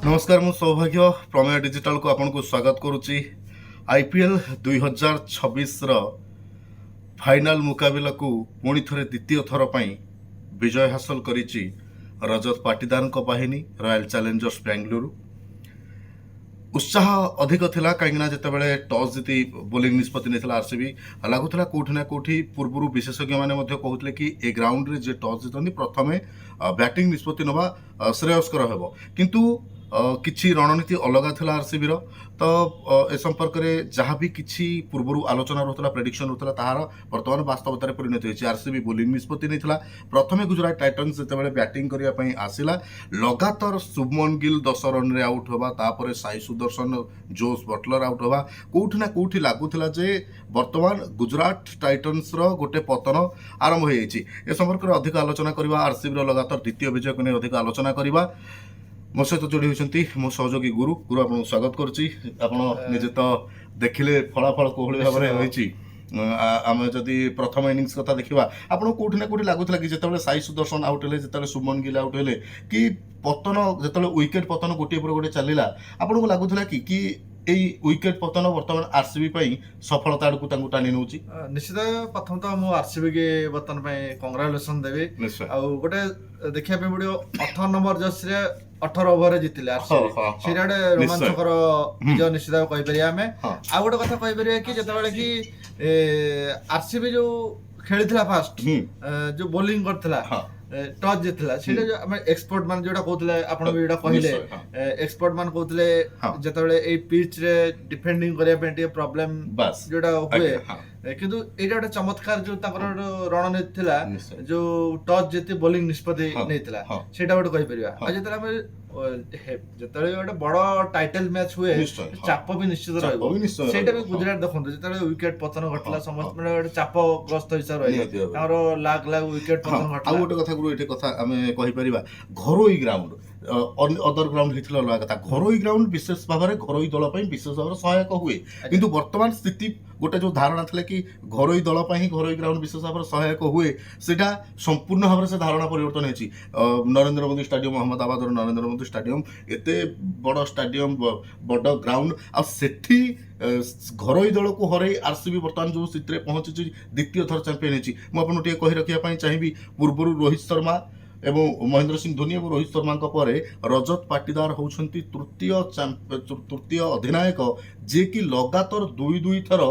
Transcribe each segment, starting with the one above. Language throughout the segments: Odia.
नमस्कार मु सौभाग्य प्रमेय डिजिटल को आपन को स्वागत करुच्ची। आईपीएल 2026 फाइनाल मुकाबला को पुणी थे द्वितीय थर पर विजय हासिल करिछि रजत पाटीदार बाहिनी रॉयल चैलेंजर्स बेंगलुरु। उत्साह अधिक थिला कहीं जितेबाला टॉस जीति बोलिंग निष्पत्ति नहीं आरसीबी लगुला कौटि ना कौटि पूर्व विशेषज्ञ मैंने कहते कि ए ग्राउंड रे जे टॉस जीतती प्रथमे बैटिंग निष्पत्ति नवा श्रेयस्कर हेब किंतु किछि रणनीति अलग थिला आरसीबी रो। तो ए संपर्क में जहाँ भी किछि पूर्व आलोचना रोला प्रेडिक्शन रोला तार वर्तमान वास्तवतार परिणत होती। आरसीबी बोलिंग निष्पत्ति नहीं प्रथमे गुजरात टाइटन्स जितेबाला बैटिंग करने आसला लगातार शुभमन गिल 10 रन रे आउट होगा तापर Sai Sudharsan Jos Buttler out होगा कौटि ना कौटि लगुला जे वर्तमान गुजरात टाइटन्स रो गोटे पतन आरंभ हो जाइए। ए संपर्क में अधिक आलोचना करवा आरसीबी रो लगातार द्वितीय विजय को नहीं अधिक आलोचना करवा। मो सहित जोड़ी होती मो सहयोगी गुरु गुरु आपको स्वागत करुच्ची। निजे तो देखिले फलाफल कोहली भाव में होती आम जदि प्रथम इनिंग्स कथा देखा आपको कौटि ना कौटि लगुला कि जिते साई सुदर्शन आउट है जिते शुभमन गिल आउट है कि पतन जो विकेट पतन गोटे पर गोटे चलला आपको लगुला कि विकेट पतन वर्तमान आरसीबी सफलता आड़ को टाणी नौ निश्चित प्रथम तो मुझे आरसीबी के बर्तन कंग्राचुलेसन देवी गोटे देखा पड़ो 18 नंबर जस 18 ओवर जीतिले आरसीबी से रोमांचकर विजय निश्चित कहीपर आम आ गोटे कथा कहीपर कि जितेबाला कि आरसीबी जो खेली फास्ट जो बोलिंग करथिला टॉस जीतला से एक्सपर्ट मान जोटा कहते आपन भी जोटा कहले एक्सपर्ट मान कहते जितेबाला ए पिच रे डिफेंडिंग करने प्रॉब्लम जोटा हुए किंतु एटा गोटे चमत्कार जो रणनीति थिला जो टॉस जीति बोलिंग निष्पत्ति नैतिला सेटा गोटे कहि परिबा आ जतले गोटे बड़ टाइटल मैच हुए चाप भी निश्चित रहबो सेटा भी गुजरात देखंतु जतले विकेट पतन घटला समस्त गोटे चाप ग्रस्त हिसाब रही तारो लाग लाग विकेट पतन घटला। आ गोटे कथा गुरु एटे कथा आमे कहि परिबा घरोई ग्राउंड अदर ग्राउंड होता अलग कथा घरोई ग्राउंड विशेष भाव में घरोई दल विशेष भाव में सहायक हुए किंतु वर्तमान स्थिति गोटे जो धारणा था कि घरोई दल घरोई ग्राउंड विशेष भाव में सहायक हुए सेटा संपूर्ण भाव से धारणा परिवर्तन होती। नरेंद्र मोदी स्टाडियम अहमदाबाद नरेंद्र मोदी स्टाडियम एते बड़ स्टाडियम बड़ ग्राउंड आठी घरोई दल को हरई आरसीबी बर्तमान जो स्थिति में पहुंची द्वितीय थर चैंपियन होती मुझे कही रखा चाहिए पूर्व रोहित शर्मा एवं महेंद्र सिंह धोनी और रोहित शर्मा पर रजत पाटीदार होउछंती तृतीय अधिनायक जे कि लगातार दुई थर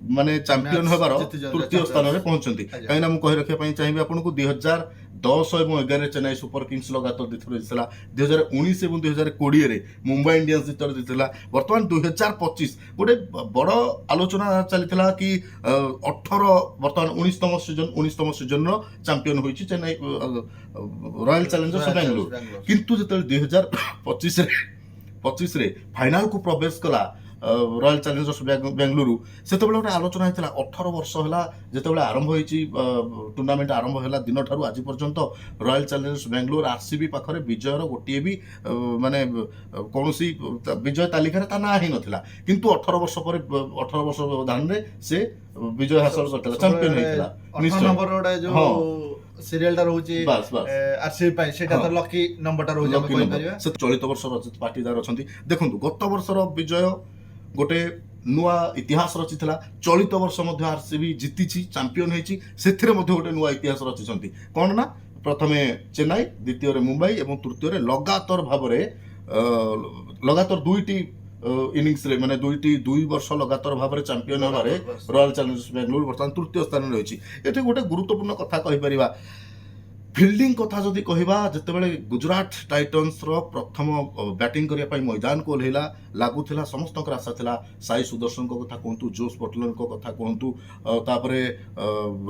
माने चैंपियन होबार तृतीय स्थान में पहुंचती। कहीं मुझे कही रखा चाहिए आपको 2010 और 11 चेन्नई सुपर किंग्स लगातार द्वितीय जीतला 2019 और 2020 मुंबई इंडियंस द्वितीय जीतला वर्तमान 2025 गोटे बड़ आलोचना चलता कि 18 वर्तमान 19तम सीजन चैंपियन होइछि चेन्नई रॉयल चैलेंजर्स बेंगलुरु किंतु जो 2025 रे फाइनल को प्रवेश कला रॉयल चैलेंजर्स बेंगलुरु से गोटे आलोचना होता 18 वर्ष है जिते आरंभ होती टूर्नामेंट आरंभ है दिन ठार आज पर्यंत रॉयल चैलेंजर्स बेंगलुरु आरसीबी पाखरे विजयर गोटे भी माने कौन विजय तालिकार ता ना ही नाला किंतु 18 वर्ष पर 18 वर्ष व्यवधान में से विजय हासिल करता चैंपियन होता सीरियलटा रहउची आरसीबी पाई सेटा तो लकी नंबरटा रहउची से चलित वर्ष रजत पाटीदार अछंती देखंतु गत वर्षर विजय गोटे नुआ इतिहास रचिथिला चलित वर्ष मध्य आरसीबी जीतिछि चैंपियन होइछि सेथिरे मध्य गोटे नुआ इतिहास रचिसंती कोन ना प्रथमे चेन्नई द्वितीय रे मुंबई एवं तृतीय रे लगातार भाव रे लगातार दुईटी इनिंग्स रे माने दुई वर्ष लगातार भाव में चैंपियन होबारे रॉयल चैलेंजर्स बेंगलुरु वर्तमान तृतीय स्थान में रही। ये गोटे गुरुत्वपूर्ण कथा कहि परिबा फील्डिंग कथा जदि कहबा जितेबाला गुजरात टाइटन्स रो प्रथम बैटिंग करने मैदान को ओह्लैला लगुला समस्त आशा था साई सुदर्शन को कथा कहतु जोस बटलर को कथा कहतु तापरे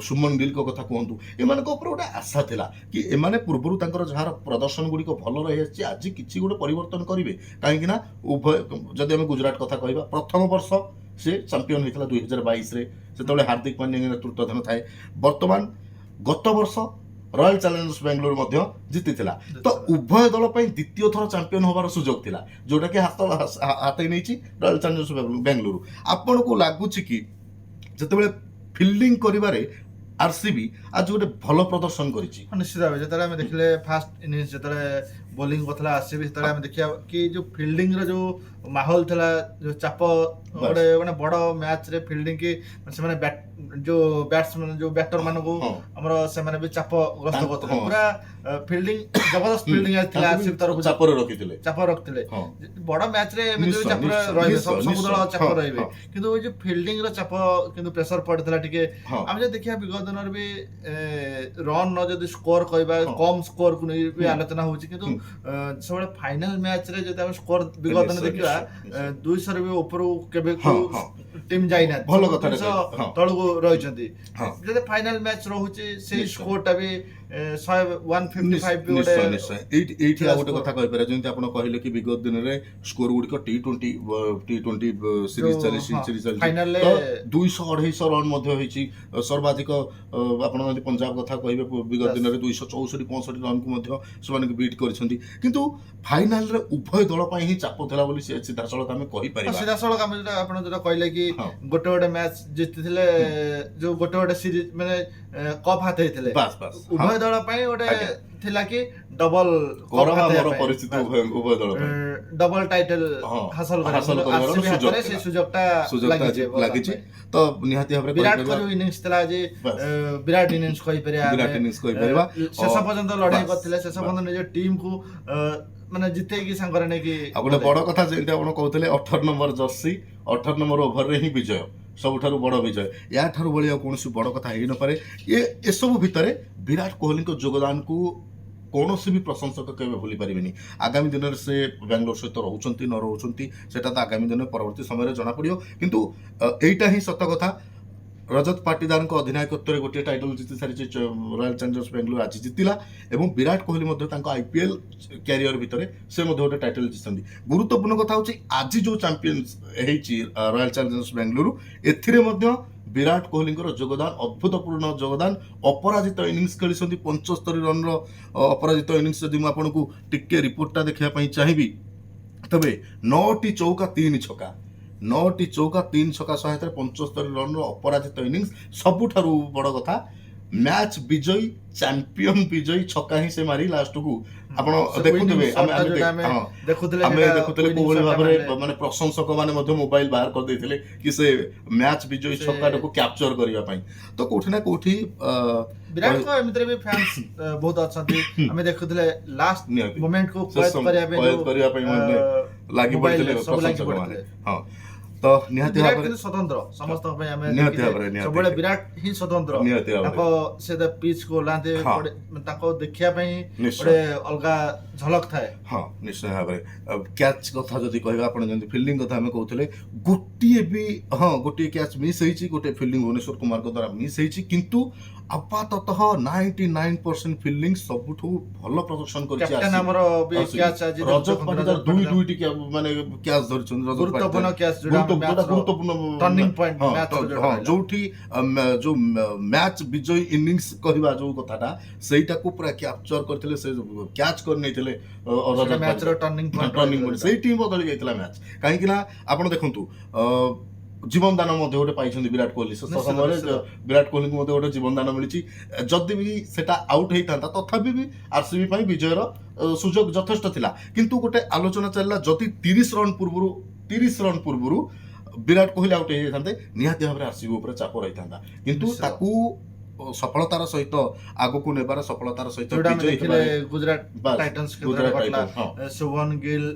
शुभमन गिल को कथा कहतु एमान गोटे आशा था कि एमाने पूर्व जार प्रदर्शन गुड़िक भल रही आज किसी गोटे परिवर्तन करेंगे कहीं उभय जदि आम गुजरात कथा कहबा प्रथम वर्ष से चैंपियन होता 2022 से हार्दिक पांड्या नेतृत्वाधीन थाए वर्तमान गत वर्ष रॉयल चैलेंजर्स बेंगलुरु जीतिला तो उभय दल द्वितीय थर चैंपियन होबार सुजोग थिला जोटा कि हाथ नहीं रॉयल चैलेंजर्स बेंगलुरु आपन को लगुच कि जितेबाला फील्डिंग करिबारे ଆରସିବି ଆଜି ଗୋଟେ ଭଲ ପ୍ରଦର୍ଶନ କରିଛି। ନିଶ୍ଚିତ ଭାବେ ଯେତେବେଳେ ଆମେ ଦେଖିଲେ ଫାଷ୍ଟ ଇନିଂସ ଯେତେବେଳେ ବୋଲିଂ କରିଥିଲା ଆରସିବି ସେତେବେଳେ ଆମେ ଦେଖିବା କି ଯୋଉ ଫିଲ୍ଡିଂ ର ଯୋଉ ମାହୋଲ ଥିଲା ଯୋଉ ଚାପ ଗୋଟେ ମାନେ ବଡ ମ୍ୟାଚ୍ ରେ ଫିଲ୍ଡିଂ କି ସେମାନେ ଯୋଉ ବ୍ୟାଟ୍ସମ୍ୟାନ ଯୋଉ ବ୍ୟାଟର ମାନଙ୍କୁ ଆମର ସେମାନେ ବି ଚାପ ଗ୍ରସ୍ତ କରୁଥିଲେ ପୁରା ଫିଲ୍ଡିଂ ଜବରଦସ୍ତ ଫିଲ୍ଡିଂ ଥିଲା ଆରସିବି ତରଫରୁ ଚାପ ରଖିଥିଲେ ବଡ ମ୍ୟାଚ୍ ରେ ଏମିତି ଚାପ ରହିବେ ସବୁ ଦଳ ଚାପ ରହିବେ କିନ୍ତୁ ଏଇ ଯୋଉ ଫିଲ୍ଡିଂ ର ଚାପ କିନ୍ତୁ ପ୍ରେସର ପଡିଥିଲା ଟିକେ ଆମେ ଯଦି ଦେଖିବା ବିଗତ ଦିନରେ ବି ରନ୍ ର ଯଦି ସ୍କୋର କହିବା କମ୍ ସ୍କୋର କୁ ନେଇ ବି ଆଲୋଚନା ହଉଛି କିନ୍ତୁ ସବୁବେଳେ ଫାଇନାଲ ମ୍ୟାଚ୍ ରେ ଯଦି ଆମେ ସ୍କୋର ବିଗତ ଦିନ ଦେଖିବା 200 ରେ ବି ଉପରକୁ କେବେ ଟିମ୍ ଯାଇନାହାନ୍ତି ଭଲ କଥା ତଳକୁ ରହିଛନ୍ତି ଯଦି ଫାଇନାଲ ମ୍ୟାଚ୍ ରହୁଛି ସେଇ ସ୍କୋର ଟା ବି 155 ବି ଗୋଟେ ଏଇଠି ଆଉ ଗୋଟେ କଥା କହିପାରିବା ଯେମିତି ଆପଣ କହିଲେ କି ବିଗତ ଦିନରେ ସ୍କୋର ଗୁଡିକ ଟି20 ସିରିଜ ଚାଲିଛି 200-250 ରନ୍ ମଧ୍ୟ ହେଇଛି ସର୍ବାଧିକ ଆପଣ ଯଦି ପଞ୍ଜାବ କଥା କହିବେ ବିଗତ ଦିନରେ 264-65 ରନ୍ କୁ ମଧ୍ୟ ସେମାନେ ବିଟ୍ କରିଛନ୍ତି କିନ୍ତୁ ଫାଇନାଲରେ ଉଭୟ ଦଳ ପାଇଁ ହିଁ ଚାପ ଥିଲା ବୋଲି ସିଧାସଳଖ ଆମେ କହିପାରିବା ସିଧାସଳଖ ଆମେ ଯୋଉଟା ଆପଣ ଯୋଉଟା କହିଲେ କି ଗୋଟେ ଗୋଟେ ମ୍ୟାଚ୍ ଜିତିଥିଲେ ଯୋଉ ଗୋଟେ ସିରିଜ ମାନେ କପ୍ ହାତ ହେଇଥିଲେ ଉଭୟ ଦଳ ପାଇଁ ଗୋଟେ ଥିଲା କି ଡବଲ ପରିସ୍ଥିତି ଉଭୟ ଦଳ ପାଇଁ ଡବଲ ଟାଇଟଲ ହାସଲ କରିବାର ସେ ସୁଯୋଗଟା ଲାଗିଛି ତ ନିହାତି ଭାବରେ ବିରାଟ କୋହଲି ଇନିଂସ ଥିଲା ଆଜି ବିରାଟ ଇନିଂସ କହିପାରିବା ଶେଷ ପର୍ଯ୍ୟନ୍ତ ଲଢେଇ କରିଥିଲେ ଶେଷ ପର୍ଯ୍ୟନ୍ତ ନିଜ ଟିମ୍ କୁ ମାନେ ଜିତେଇକି ସାଙ୍ଗରେ ନେଇକି ଆଉ ଗୋଟେ ବଡ କଥା ଯେମିତି ଆପଣ କହୁଥିଲେ 18 ନମ୍ବର ଜର୍ସି 18 ନମ୍ବର ଓଭରରେ ହିଁ ବିଜୟ ସବୁଠାରୁ ବଡ ବିଜୟ ୟାଠାରୁ ଭଳି ଆଉ କୌଣସି ବଡ କଥା ହେଇନପାରେ ଏସବୁ ଭିତରେ ବିରାଟ କୋହଲିଙ୍କ ଯୋଗଦାନକୁ କୌଣସି ବି ପ୍ରଶଂସକ କେବେ ଭୁଲି ପାରିବେନି ଆଗାମୀ ଦିନରେ ସେ ବାଙ୍ଗାଲୋର ସହିତ ରହୁଛନ୍ତି ନ ରହୁଛନ୍ତି ସେଟା ତ ଆଗାମୀ ଦିନରେ ପରବର୍ତ୍ତୀ ସମୟରେ ଜଣାପଡ଼ିବ କିନ୍ତୁ ଏଇଟା ହିଁ ସତ କଥା ରଜତ ପାଟିଦାରଙ୍କ ଅଧିନାୟକତ୍ୱରେ ଗୋଟିଏ ଟାଇଟଲ ଜିତି ସାରିଛି ରୟାଲ ଚ୍ୟାଲେଞ୍ଜର୍ସ ବାଙ୍ଗାଲୋର ଆଜି ଜିତିଲା ଏବଂ ବିରାଟ କୋହଲି ମଧ୍ୟ ତାଙ୍କ ଆଇପିଏଲ୍ କ୍ୟାରିୟର ଭିତରେ ସେ ମଧ୍ୟ ଗୋଟେ ଟାଇଟଲ ଜିତିଛନ୍ତି ଗୁରୁତ୍ୱପୂର୍ଣ୍ଣ କଥା ହେଉଛି ଆଜି ଯେଉଁ ଚାମ୍ପିୟନ୍ସ ହେଇଛି ରୟାଲ ଚ୍ୟାଲେଞ୍ଜର୍ସ ବାଙ୍ଗାଲୋର ଏଥିରେ ମଧ୍ୟ ବିରାଟ କୋହଲିଙ୍କର ଯୋଗଦାନ ଅଦ୍ଭୁତପୂର୍ଣ୍ଣ ଯୋଗଦାନ ଅପରାଜିତ ଇନିଂସ ଖେଳିଛନ୍ତି 75 ରନ୍ର ଅପରାଜିତ ଇନିଂସ ଯଦି ମୁଁ ଆପଣଙ୍କୁ ଟିକେ ରିପୋର୍ଟଟା ଦେଖିବା ପାଇଁ ଚାହିଁବି ତେବେ 9ଟି ଚୌକା 3 ଛକା 9ଟି ଚୌକା 3 ଛକା ସହାୟତାରେ 75 ରନ୍ର ଅପରାଜିତ ଇନିଂସ ସବୁଠାରୁ ବଡ଼ କଥା ମ୍ୟାଚ୍ ବିଜୟୀ ଚାମ୍ପିୟନ ବିଜୟୀ ଛକା ହିଁ ସେ ମାରି ଲାଷ୍ଟକୁ ଆପଣ ଦେଖୁଥିବେ ଆମେ ଦେଖୁଥିଲେ କୋଭଳି ଭାବରେ ମାନେ ପ୍ରଶଂସକ ମାନେ ମଧ୍ୟ ମୋବାଇଲ ବାହାର କରିଦେଇଥିଲେ କି ସେ ମ୍ୟାଚ୍ ବିଜୟୀ ଛକାଟାକୁ କ୍ୟାପଚର କରିବା ପାଇଁ ତ କୋଉଠି ନା କୋଉଠି ବିରାଟଙ୍କ ଏମିତିରେ ବି ଫ୍ୟାନ୍ସ ବହୁତ ଅଛନ୍ତି ଆମେ ଦେଖୁଥିଲେ ଲାଷ୍ଟ ମୋମେଣ୍ଟ କୁ କରିବା ପାଇଁ ଲାଗି ପଡ଼ିଥିଲେ ପ୍ରଶଂସକ ମାନେ ହଁ ତ ନିହାତି ଭାବରେ ସ୍ୱତନ୍ତ୍ର ସମସ୍ତଙ୍କ ପାଇଁ ଆମେ ସବୁବେଳେ ବିରାଟ ହିଁ ସ୍ୱତନ୍ତ୍ର ତାଙ୍କ ସେ ପିଚ୍ କୁ ଓହ୍ଲାନ୍ତି ତାଙ୍କ ଦେଖିବା ପାଇଁ ଗୋଟେ ଅଲଗା ଝଲକ ଥାଏ ହଁ ନିଶ୍ଚୟ ଭାବରେ କ୍ୟାଚ୍ କଥା ଯଦି କହିବା ଆପଣ ଯେମିତି ଫିଲ୍ଡିଂ କଥା ଆମେ କହୁଥିଲେ ଗୋଟିଏ ବି ଗୋଟିଏ କ୍ୟାଚ୍ ମିସ୍ ହେଇଛି ଗୋଟେ ଫିଲ୍ଡିଂ ଭୁବନେଶ୍ୱର କୁମାରଙ୍କ ଦ୍ୱାରା ମିସ୍ ହେଇଛି କିନ୍ତୁ ଆପାତତଃ 99% ଫିଲ୍ଡିଂ ସବୁଠୁ ଭଲ ପ୍ରଦର୍ଶନ କରିଛି ରଜତ ପାଟିଦାର ଦୁଇଟି ମାନେ କ୍ୟାଚ୍ ଧରିଛନ୍ତି ଗୁରୁତ୍ୱପୂର୍ଣ୍ଣ କ୍ୟାଚ୍ ଯୋଉଠି ଯୋଉ ମ୍ୟାଚ୍ ବିଜୟୀ ଇନିଂସ କହିବା ଯୋଉ କଥାଟା ସେଇଟାକୁ ପୁରା କ୍ୟାପଚର କରିଥିଲେ ସେ କ୍ୟାଚ୍ କରି ନେଇଥିଲେ ସେଇଠି ବଦଳି ଯାଇଥିଲା ମ୍ୟାଚ୍ କାହିଁକି ନା ଆପଣ ଦେଖନ୍ତୁ ଜୀବନ ଦାନ ମଧ୍ୟ ଗୋଟେ ପାଇଛନ୍ତି ବିରାଟ କୋହଲି ଶେଷ ସମୟରେ ବିରାଟ କୋହଲିଙ୍କୁ ମଧ୍ୟ ଗୋଟେ ଜୀବନ ଦାନ ମିଳିଛି ଯଦି ବି ସେଟା ଆଉଟ୍ ହେଇଥାନ୍ତା ତଥାପି ବି ଆରସିବି ପାଇଁ ବିଜୟର ସୁଯୋଗ ଯଥେଷ୍ଟ ଥିଲା କିନ୍ତୁ ଗୋଟେ ଆଲୋଚନା ଚାଲିଲା ଯଦି 30 ରନ୍ ପୂର୍ବରୁ ବିରାଟ କୋହଲି ଆଉଟ୍ ହେଇଯାଇଥାନ୍ତେ ନିହାତି ଭାବରେ ଆରସିବି ଉପରେ ଚାପ ରହିଥାନ୍ତା କିନ୍ତୁ ତାକୁ ସଫଳତାର ସହିତ ଆଗକୁ ନେବାର ସଫଳତାର ସହିତ ଗୁଜରାଟ ଟାଇଟନ୍ସ ଶୁଭମନ ଗିଲ୍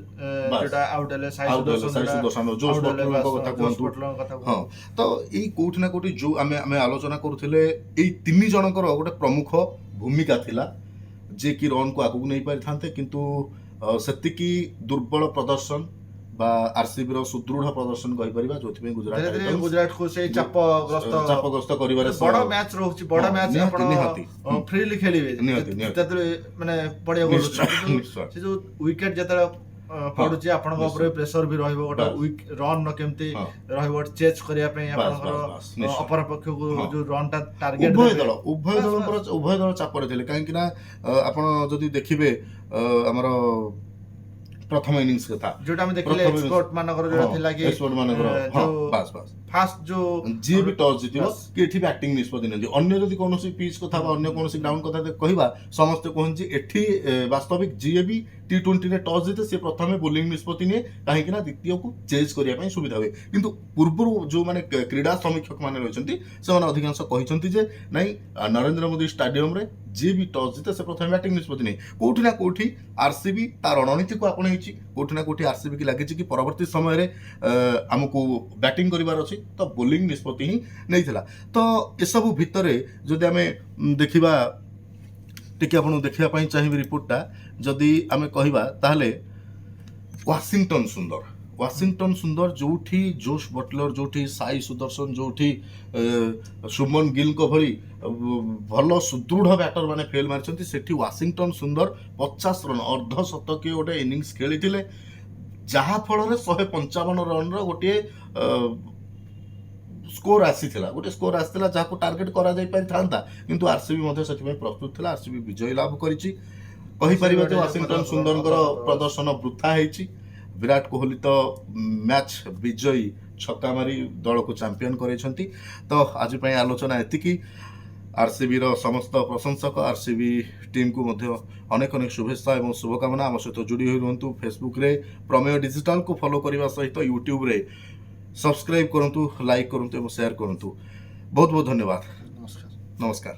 ତ ଏଇ କୋଉଠି ନା କୋଉଠି ଯୋଉ ଆମେ ଆଲୋଚନା କରୁଥିଲେ ଏଇ 3 ଜଣଙ୍କର ଗୋଟେ ପ୍ରମୁଖ ଭୂମିକା ଥିଲା ଯେ କି ରନ୍ କୁ ଆଗକୁ ନେଇ ପାରିଥାନ୍ତେ କିନ୍ତୁ ସେତିକି ଦୁର୍ବଳ ପ୍ରଦର୍ଶନ বা ଆରସିବି ର ସୁଦୃଢ ପ୍ରଦର୍ଶନ କହିପାରିବା ଯୋଉଥିପାଇଁ ଗୁଜରାଟକୁ ସେଇ ଚାପଗ୍ରସ୍ତ କରିବାରେ ବଡ ମ୍ୟାଚ୍ ରହୁଛି ବଡ ମ୍ୟାଚ୍ ଆପଣ ଫ୍ରିଲି ଖେଳିବେ ମାନେ ପଡିବାକୁ ସେ ଯୋଉ ୱିକେଟ ଯେତେବେଳେ ପଡୁଛି ଆପଣଙ୍କ ଉପରେ ପ୍ରେସର ବି ରହିବ ଗୋଟେ ରନ୍ ର କେମିତି ରହିବ ଚେଜ କରିବା ପାଇଁ ଆପଣଙ୍କର ଅପର ପକ୍ଷକୁ ଯୋଉ ରନ୍ ଟା ଟାର୍ଗେଟ ଉଭୟ ଦଳ ଚାପରେ ଥିଲେ କାହିଁକି ନା ଆପଣ ଯଦି ଦେଖିବେ ଆମର ପ୍ରଥମ ଇନିଂସ କଥା ଯୋଉଟା ଆମେ ଦେଖିଲେ ପ୍ରଥମ ଏକ୍ସପୋର୍ଟ ମାନଙ୍କର ଯୋଉଟା ଥିଲା କି ଏକ୍ସପୋର୍ଟ ମାନଙ୍କର ବାସ୍ ବାସ୍ ଫାଷ୍ଟ ଯୋଉ ଯିଏ ବି ଟସ୍ ଜିତିବ କି ଏଠି ବ୍ୟାଟିଂ ନିଷ୍ପତ୍ତି ନିଅନ୍ତି। ଅନ୍ୟ ଯଦି କୌଣସି ପିଚ୍ କଥା ବା ଅନ୍ୟ କୌଣସି ଗ୍ରାଉଣ୍ଡ କଥା କହିବା ସମସ୍ତେ କୁହନ୍ତି ଏଠି ବାସ୍ତବିକ ଯିଏ ବି T20ରେ ଟସ୍ ଜିତେ ସେ ପ୍ରଥମେ ବୋଲିଂ ନିଷ୍ପତ୍ତି ନିଏ କାହିଁକି ନା ଦ୍ୱିତୀୟକୁ ଚେଜ୍ କରିବା ପାଇଁ ସୁବିଧା ହୁଏ। କିନ୍ତୁ ପୂର୍ବରୁ ଯୋଉମାନେ କ୍ରୀଡ଼ା ସମୀକ୍ଷକ ମାନେ ରହିଛନ୍ତି ସେମାନେ ଅଧିକାଂଶ କହିଛନ୍ତି ଯେ ନାଇଁ ନରେନ୍ଦ୍ର ମୋଦି ଷ୍ଟାଡିୟମରେ ଯିଏ ବି ଟସ୍ ଜିତେ ସେ ପ୍ରଥମେ ବ୍ୟାଟିଂ ନିଷ୍ପତ୍ତି ନିଏ। କୋଉଠି ନା କୋଉଠି ଆରସିବି ତା ରଣନୀତିକୁ ଆପଣେଇଛି, କୋଉଠି ନା କୋଉଠି ଆରସିବି କି ଲାଗିଛି କି ପରବର୍ତ୍ତୀ ସମୟରେ ଆମକୁ ବ୍ୟାଟିଂ କରିବାର ଅଛି ତ ବୋଲିଂ ନିଷ୍ପତ୍ତି ହିଁ ନେଇଥିଲା। ତ ଏସବୁ ଭିତରେ ଯଦି ଆମେ ଦେଖିବା ଟିକେ ଆପଣଙ୍କୁ ଦେଖିବା ପାଇଁ ଚାହିଁବି ରିପୋର୍ଟଟା, ଯଦି ଆମେ କହିବା ତାହେଲେ ୱାସିଂଟନ ସୁନ୍ଦର ଯୋଉଠି ଜୋସ୍ ବଟଲର, ଯୋଉଠି ସାଇ ସୁଦର୍ଶନ, ଯୋଉଠି ସୁମନ ଗିଲଙ୍କ ଭଳି ଭଲ ସୁଦୃଢ଼ ବ୍ୟାଟର ମାନେ ଫେଲ୍ ମାରିଛନ୍ତି, ସେଠି ୱାସିଂଟନ ସୁନ୍ଦର 50 ରନ୍ ଅର୍ଦ୍ଧ ଶତକୀୟ ଗୋଟେ ଇନିଂସ ଖେଳିଥିଲେ, ଯାହା ଫଳରେ 155 ରନ୍ର ଗୋଟିଏ ସ୍କୋର ଆସିଥିଲା ଯାହାକୁ ଟାର୍ଗେଟ କରାଯାଇ ପାରିଥାନ୍ତା, କିନ୍ତୁ ଆରସିବି ମଧ୍ୟ ସେଥିପାଇଁ ପ୍ରସ୍ତୁତ ଥିଲା। ଆରସିବି ବିଜୟ ଲାଭ କରିଛି। କହିପାରିବା ଯେ ୱାସିଂଟନ ସୁନ୍ଦରଙ୍କର ପ୍ରଦର୍ଶନ ବୃଥା ହେଇଛି। ବିରାଟ କୋହଲି ତ ମ୍ୟାଚ୍ ବିଜୟୀ ଛକା ମାରି ଦଳକୁ ଚାମ୍ପିୟନ କରାଇଛନ୍ତି। ତ ଆଜି ପାଇଁ ଆଲୋଚନା ଏତିକି। ଆରସିବିର ସମସ୍ତ ପ୍ରଶଂସକ, ଆରସିବି ଟିମ୍କୁ ମଧ୍ୟ ଅନେକ ଅନେକ ଶୁଭେଚ୍ଛା ଏବଂ ଶୁଭକାମନା। ଆମ ସହିତ ଯୋଡ଼ି ହୋଇ ରୁହନ୍ତୁ। ଫେସବୁକ୍ରେ ପ୍ରମେୟ ଡିଜିଟାଲକୁ ଫଲୋ କରିବା ସହିତ ୟୁଟ୍ୟୁବରେ ସବସ୍କ୍ରାଇବ୍ କରନ୍ତୁ, ଲାଇକ୍ କରନ୍ତୁ ଏବଂ ସେୟାର କରନ୍ତୁ। ବହୁତ ବହୁତ ଧନ୍ୟବାଦ। ନମସ୍କାର। ନମସ୍କାର।